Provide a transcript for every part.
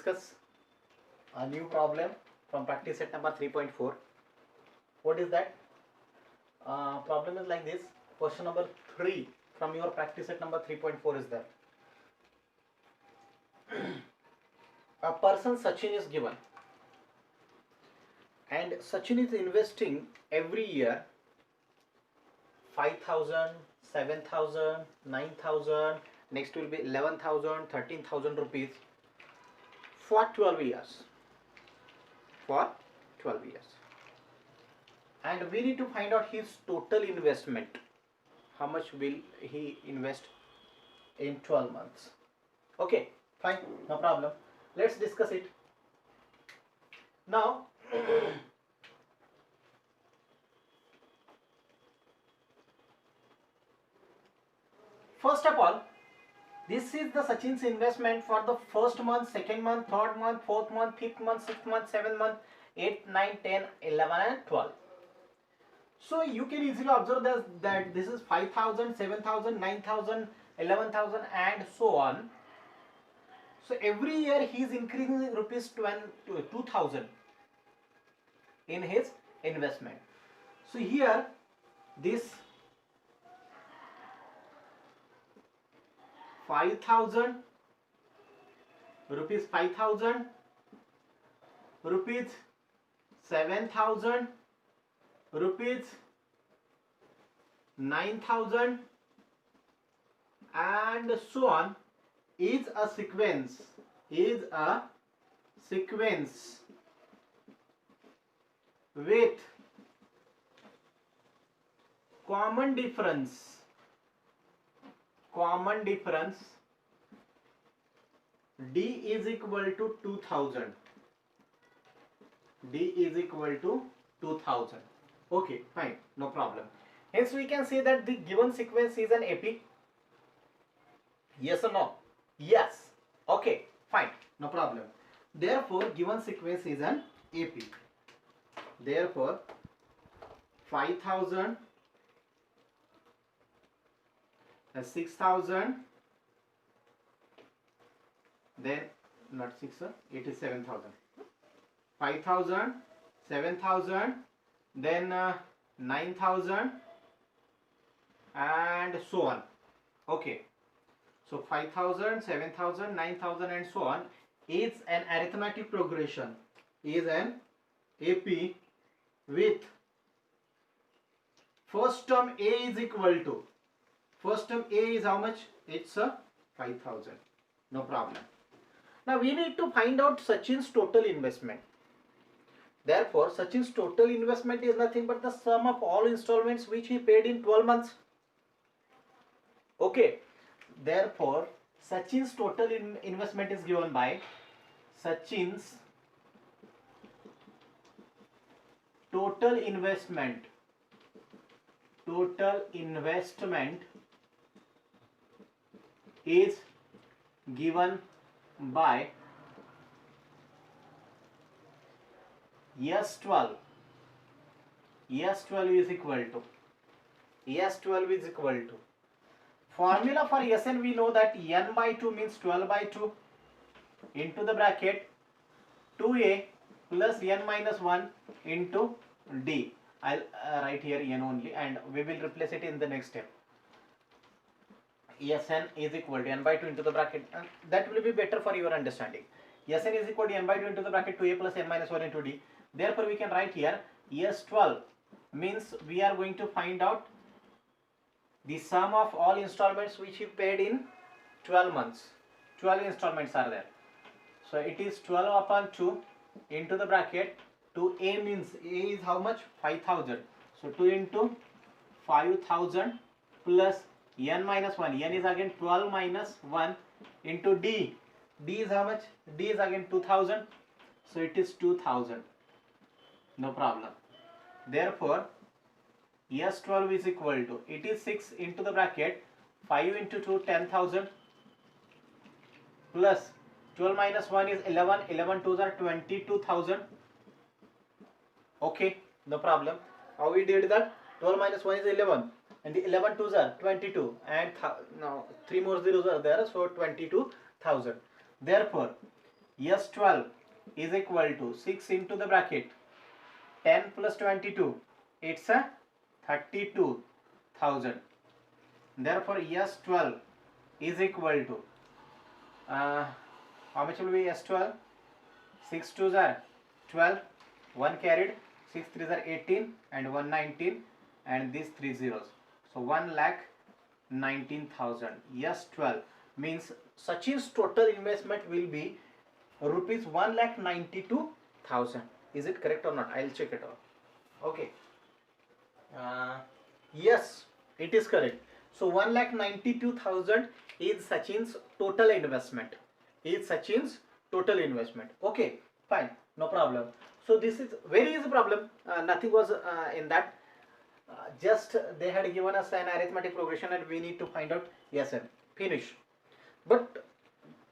discuss a new problem from practice set number 3.4. What is that? Problem is like this. Question number 3 from your practice set number 3.4 is that a person Sachin is given, and Sachin is investing every year 5,000, 7,000, 9,000, next will be 11,000, 13,000 rupees for 12 years. For 12 years. And we need to find out his total investment. How much will he invest in 12 months? Okay, fine, no problem. Let's discuss it. Now, first of all, this is the Sachin's investment for the first month, second month, third month, fourth month, fifth month, sixth month, seventh month, 8, 9, 10, 11 and 12. So you can easily observe that this is 5,000, 7,000, 9,000, 11,000 and so on. So every year he is increasing rupees 2,000 in his investment. So here this 5,000 rupees, 5,000 rupees, 7,000 rupees, 9,000 and so on is a sequence with common difference D is equal to 2,000. D is equal to 2,000. Okay, fine, no problem. Hence we can say that the given sequence is an AP. Yes or no? Yes. Okay, fine, no problem. Therefore, given sequence is an AP. Therefore, 5,000, 6,000, then not 6, it is 7,000. 5,000, 7,000, then 9,000 and so on. Okay. So 5,000, 7,000, 9,000 and so on is an arithmetic progression, is an AP with first term A is equal to, first term A is how much? It's 5,000. No problem. Now we need to find out Sachin's total investment. Therefore, Sachin's total investment is nothing but the sum of all installments which he paid in 12 months. Okay. Therefore, Sachin's total investment is given by Sachin's total investment is given by S12. S12 is equal to formula for Sn. We know that n by 2 means 12 by 2 into the bracket 2a plus n minus 1 into d. I'll write here n only and we will replace it in the next step. Sn is equal to n by 2 into the bracket, that will be better for your understanding. Sn is equal to n by 2 into the bracket 2a plus n minus 1 into d. Therefore we can write here S12 means we are going to find out the sum of all installments which he paid in 12 months. 12 installments are there. So it is 12 upon 2 into the bracket 2a means a is how much? 5,000. So 2 into 5,000 plus n minus 1. N is again 12 minus 1 into d. D is how much? D is again 2,000. So it is 2,000. No problem. Therefore, S12 is equal to, it is 6 into the bracket 5 into 2 10,000 plus 12 minus 1 is 11, 11 2s are 22,000. Okay, no problem. How we did that? 12 minus 1 is 11 and the 11 2s are 22 and now 3 more zeros are there, so 22,000. Therefore, S12 is equal to 6 into the bracket 10 plus 22, it's a 32,000. Therefore S12 is equal to how much will be S12? 6 2s are 12, 1 carried, 6 3s are 18 and 1 19 and these 3 zeros. So 1,19,000. S12 means Sachin's total investment will be rupees 1,92,000. Is it correct or not? I'll check it out. Okay. Yes, it is correct. So 1,92,000 is Sachin's total investment. Okay, fine, no problem. So this is very easy problem. Nothing was in that. Just they had given us an arithmetic progression and we need to find out SN. Finish. But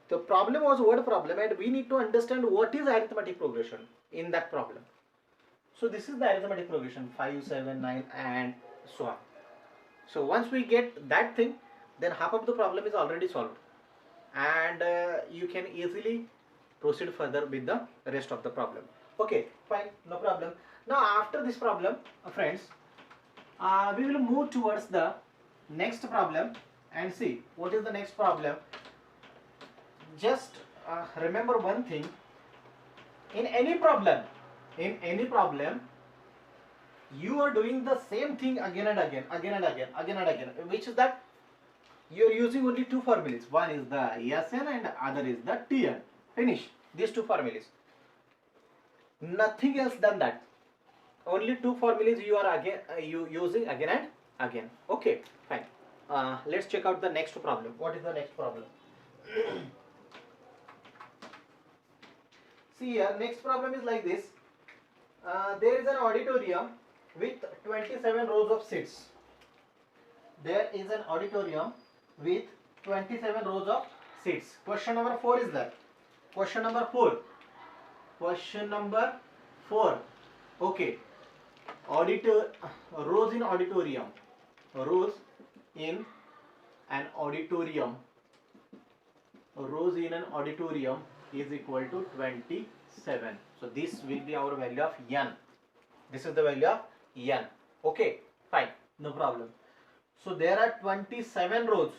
the problem was word problem and we need to understand what is arithmetic progression in that problem. So this is the arithmetic progression 5, 7, 9 and so on. So once we get that thing, then half of the problem is already solved and you can easily proceed further with the rest of the problem. Okay, fine, no problem. Now after this problem, friends, we will move towards the next problem and see what is the next problem. Just remember one thing, in any problem you are doing the same thing again and again, which is that you are using only two formulas. One is the SN and other is the TN. Finish these two formulas. Nothing else than that. Only two formulas you are again using again and again. Okay, fine. Let's check out the next problem. What is the next problem? See here, next problem is like this. There is an auditorium with 27 rows of seats. There is an auditorium with 27 rows of seats. Question number 4 is that. Question number 4. Okay. Rows in auditorium. Rows in an auditorium. Rows in an auditorium is equal to 27. So this will be our value of n. This is the value of n. Okay, fine, no problem. So there are 27 rows.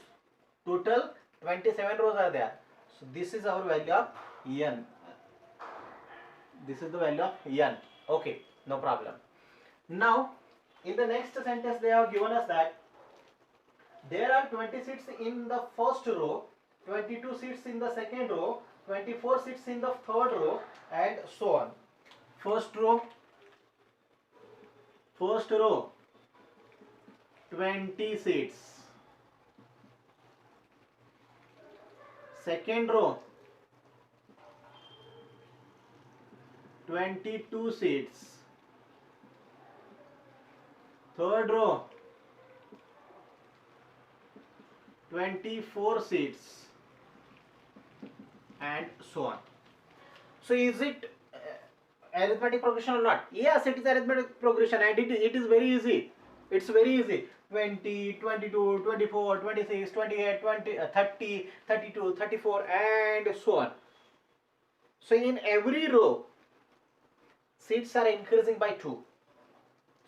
Total 27 rows are there. So this is our value of n. This is the value of n. Okay, no problem. Now in the next sentence they have given us that there are 20 seats in the first row, 22 seats in the second row, 24 seats in the third row and so on. First row 20 seats. Second row 22 seats. Third row 24 seats and so on. So is it arithmetic progression or not? Yes, it is arithmetic progression and it is very easy. It's very easy. 20, 22, 24, 26, 28, 20, 30, 32, 34 and so on. So in every row seats are increasing by 2.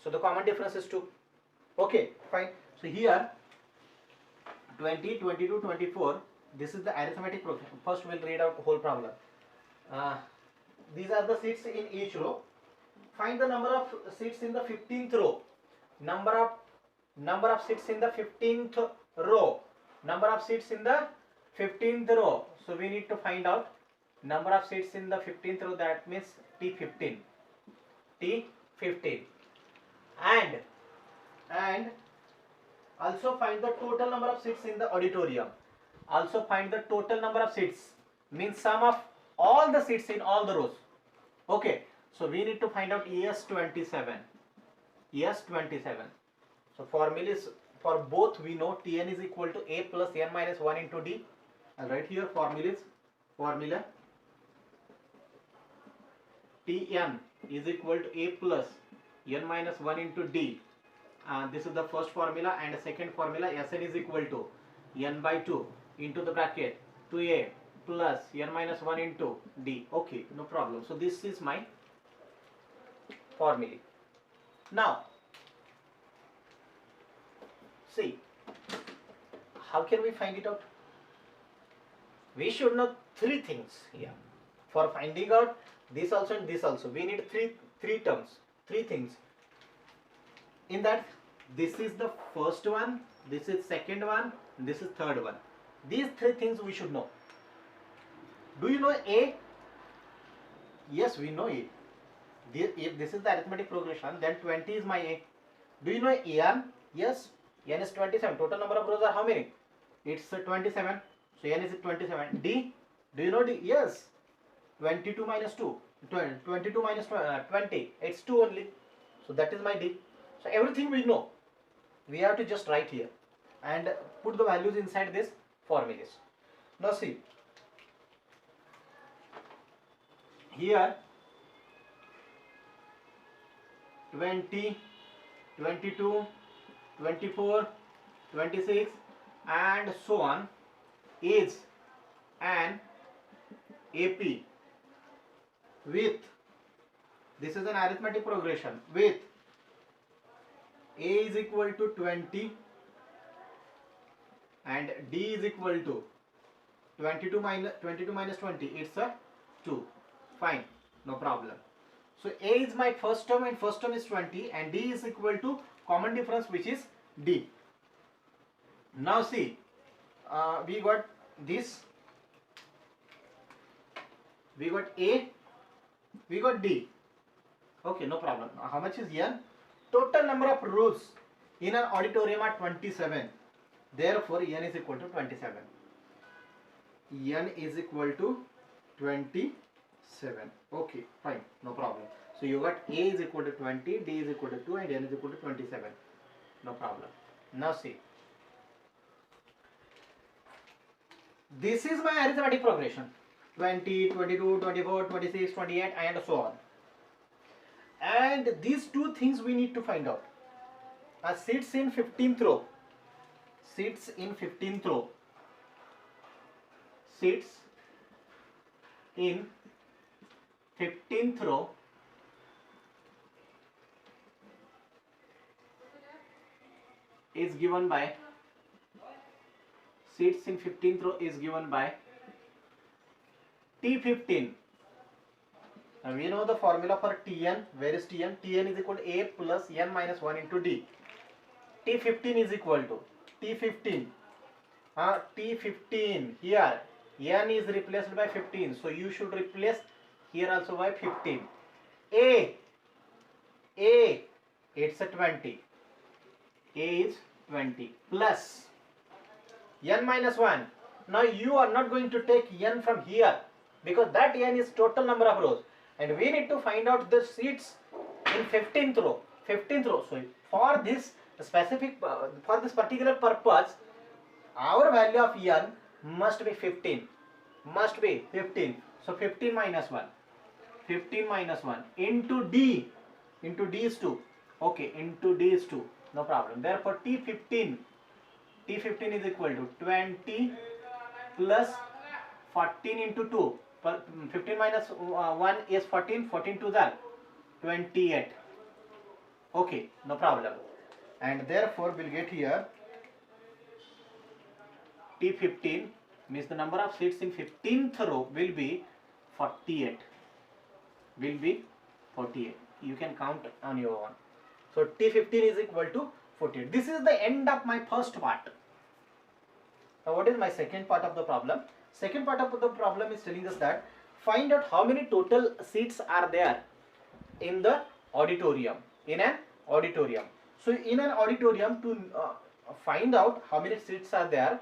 So the common difference is 2. Okay, fine. So here 20, 22, 24. This is the arithmetic progression. First we'll read out the whole problem. These are the seats in each row. Find the number of seats in the 15th row. Number of seats in the 15th row. Number of seats in the 15th row. So we need to find out number of seats in the 15th row. That means T15. T15. And also find the total number of seats in the auditorium. Also find the total number of seats, means sum of all the seats in all the rows. Okay, so we need to find out ES27. So formula is for both we know Tn is equal to A plus n minus 1 into D. I'll write here formula Tn is equal to A plus n minus 1 into D. This is the first formula, and the second formula Sn is equal to n by 2 into the bracket 2a plus n minus 1 into d. Okay, no problem. So this is my formula. Now, see, how can we find it out? We should know three things here. For finding out this also and this also, we need three terms, three things. In that, this is the first one, this is second one, this is third one. These three things we should know. Do you know A? Yes, we know A. If this is the arithmetic progression, then 20 is my A. Do you know n? Yes, n is 27. Total number of rows are how many? It's 27. So n is 27. D? Do you know D? Yes. 22 minus 2. 22 minus 20. It's 2 only. So that is my D. So everything we know. We have to just write here and put the values inside this formulas. Now see. Here 20, 22, 24, 26 and so on is an AP with, this is an arithmetic progression with A is equal to 20 and D is equal to 22 minus 20, it's a 2. Fine, no problem. So A is my first term and first term is 20 and D is equal to common difference which is D. Now see, we got this, we got A, we got D. Okay, no problem. How much is n? Total number of rows in an auditorium are 27. Therefore, n is equal to 27. N is equal to 27. Okay, fine, no problem. So you got A is equal to 20, D is equal to 2 and N is equal to 27. No problem. Now see. This is my arithmetic progression. 20, 22, 24, 26, 28 and so on. And these two things we need to find out. Sits in 15th row. Sits in 15th row. Sits in 15th row is given by, sits in 15th row is given by T15. Now we know the formula for Tn. Where is Tn? Tn is equal to A plus n minus 1 into D. T15 is equal to T15. T15 here. N is replaced by 15. So you should replace here also by 15. A. It's a 20. A is 20 plus n minus 1. Now you are not going to take n from here because that n is total number of rows. And we need to find out the seats in 15th row. 15th row. So for this specific, for this particular purpose, our value of n must be 15. Must be 15. So 15 minus 1. 15 minus 1 into D. Into D is 2. Okay, into D is 2. No problem. Therefore T15 is equal to 20 plus 14 into 2. 15 minus 1 is 14. 14 to that 28. Okay, no problem. And therefore we'll get here T15 means the number of seats in 15th row will be 48. Will be 48. You can count on your own. So T15 is equal to 48. This is the end of my first part. Now what is my second part of the problem? Second part of the problem is telling us that find out how many total seats are there in the auditorium. In an auditorium. So in an auditorium, to find out how many seats are there,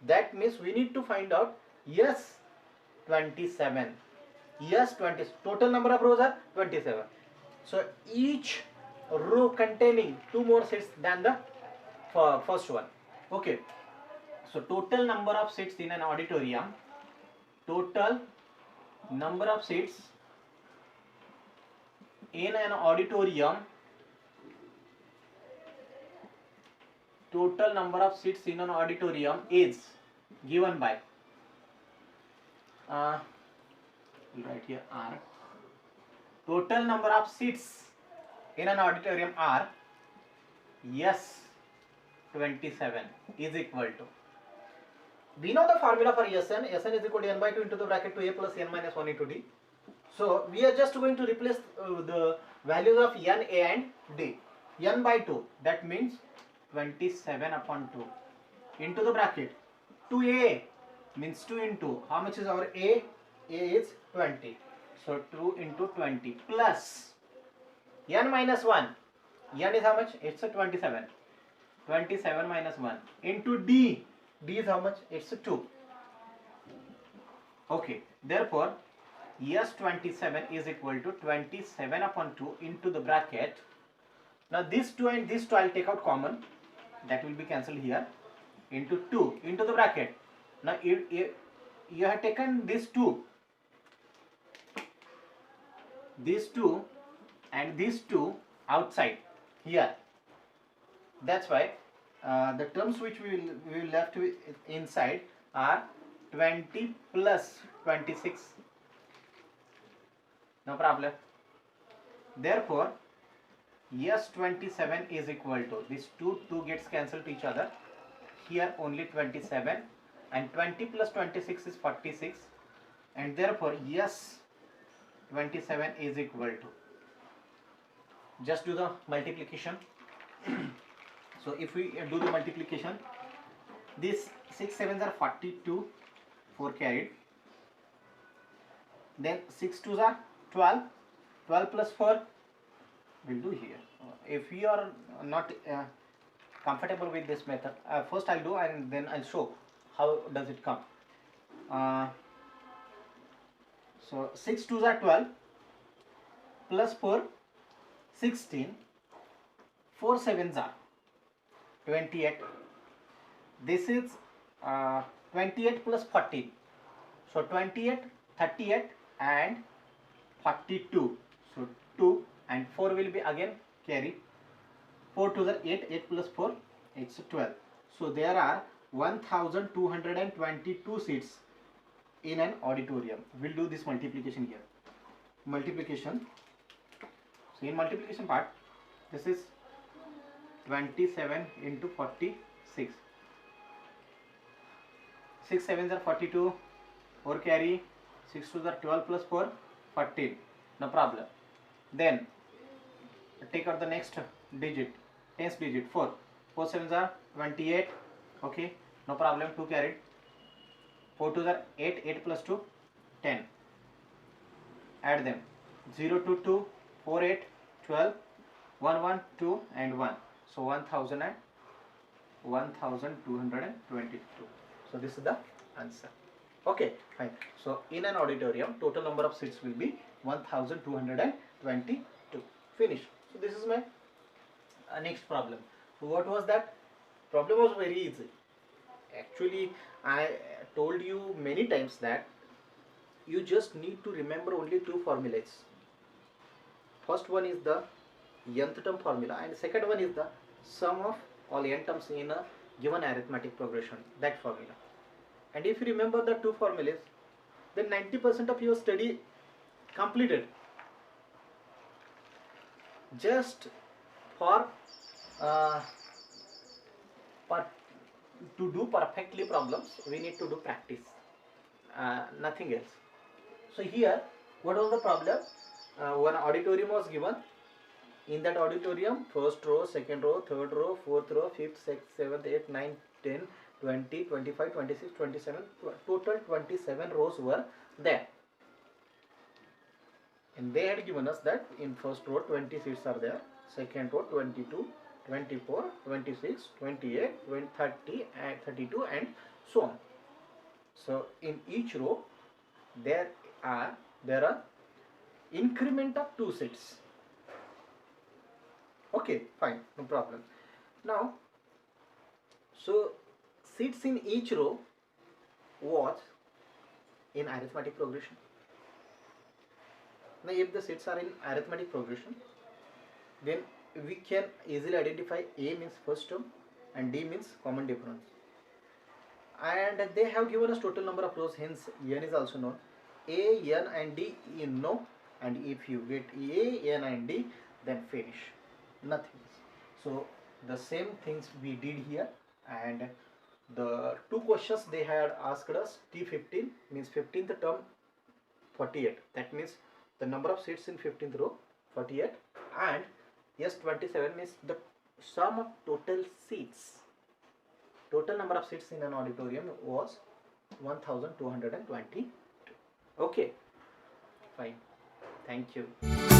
that means we need to find out, yes, 27. Yes, 20. Total number of rows are 27. So each row containing 2 more seats than the first one. Okay. So total number of seats in an auditorium. Total number of seats in an auditorium. Total number of seats in an auditorium is given by we'll write here R. Total number of seats in an auditorium are S27 is equal to. We know the formula for Sn. Sn is equal to n by 2 into the bracket 2a plus n minus 1 into d. So we are just going to replace the values of n, a and d. N by 2, that means 27 upon 2 into the bracket 2a means 2 into, how much is our a? A is 20. So 2 into 20 plus n minus 1. N is how much? It's a 27. 27 minus 1 into d. D is how much? It's a 2. Okay. Therefore, S27 is equal to 27 upon 2 into the bracket. Now this 2 and this 2 I'll take out common. That will be cancelled here. Into 2 into the bracket. Now you have taken this 2. These 2 and these 2 outside here. That's why the terms which we will left with inside are 20 plus 26. No problem. Therefore, S27 is equal to, this 2 gets cancelled to each other. Here only 27 and 20 plus 26 is 46, and therefore S27 is equal to, just do the multiplication. So if we do the multiplication, this 6 7s are 42, 4 carried. Then 6 2s are 12, 12 plus 4 we'll do here. If you are not comfortable with this method, first I'll do and then I'll show how does it come. So 6 2s are 12 plus 4 16, 4 7s are 28. This is 28 plus 14. So 28, 38 and 42. So 2 and 4 will be again carry. 4 2s are 8, 8 plus 4 it's 12. So there are 1222 seats in an auditorium. We'll do this multiplication here. Multiplication. So in multiplication part, this is 27 into 46. 6 7s are 42, 4 carry, 6 2s are 12 plus 4, 14. No problem. Then take out the next digit, tens digit, 4. 4 7s are 28. Okay, no problem. 2 carried. 4 2s are 8, 8 plus 2, 10. Add them. 0 2 2, 4 8, 12, 1 1 2 and 1. So 1000 and 1222. So this is the answer. Okay, fine. So in an auditorium, total number of seats will be 1222. Finish. So this is my next problem. So what was that? Problem was very easy. Actually, I told you many times that you just need to remember only two formulas. First one is the nth term formula and second one is the sum of all n terms in a given arithmetic progression, that formula. And if you remember the two formulas, then 90% of your study completed. Just for to do perfectly problems, we need to do practice, nothing else. So here, what was the problem? One auditorium was given. In that auditorium, first row, second row, third row, fourth row, fifth, sixth, seventh, eighth, ninth, 10, 20, 25, 26, 27, total 27 rows were there. And they had given us that in first row 20 seats are there, second row 22, 24, 26, 28, 30 and 32 and so on. So in each row there are increment of 2 seats. Okay, fine, no problem. Now, so seats in each row was in arithmetic progression. Now, if the seats are in arithmetic progression, then we can easily identify A means first term and D means common difference. and they have given us total number of rows, hence n is also known. A, n and D you know, and if you get A, n and D, then finish, nothing. So the same things we did here, and the two questions they had asked us, T15 means 15th term 48, that means the number of seats in 15th row 48, and S27 means the sum of total seats. Total number of seats in an auditorium was 1222. Okay, fine, thank you.